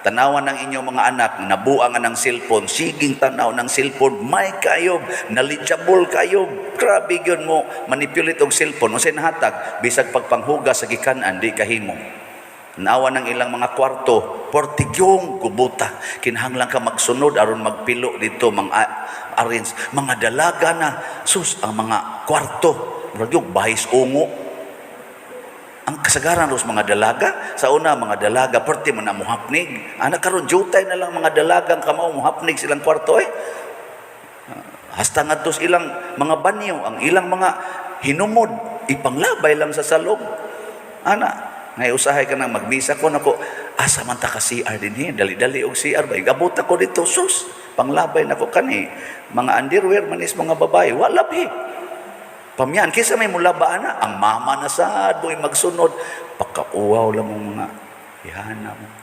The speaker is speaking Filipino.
Tanawan ng inyong mga anak, nabuang ng cellphone, siging tanaw ng cellphone, may kayo, knowledgeable kayo, grabe yun mo, manipulate og cellphone, unsay nahatag, bisag pagpanghugas sa gikanan, di kahimo. Nawa ng ilang mga kwarto, portigyong gubuta, kinahanglan ka magsunod, aron magpilo dito, mga arrange, mga dalaga na, sus, ang mga kwarto, yung bahis ungo, ang kasagaran ros mga dalaga, sa una mga dalaga, perti mo na muhapnig. Anak karon jutay na lang mga dalagang kamao muhapnig silang kwarto hasta nga tos ilang mga banyo, ang ilang mga hinumod, ipanglabay lang sa salong. Ana, ngay usahay ka nang magmisa ko nako, asa man ta ka CR dinhi, dali-dali og CR ba. Igabot ako dito, sus, panglabay nako kani. Mga underwear manis mga babae, wala bi. Pamyan, kisa may mulaba na, ang mama na sad, do'y magsunod, pagkauwaw lang mga ihana mo.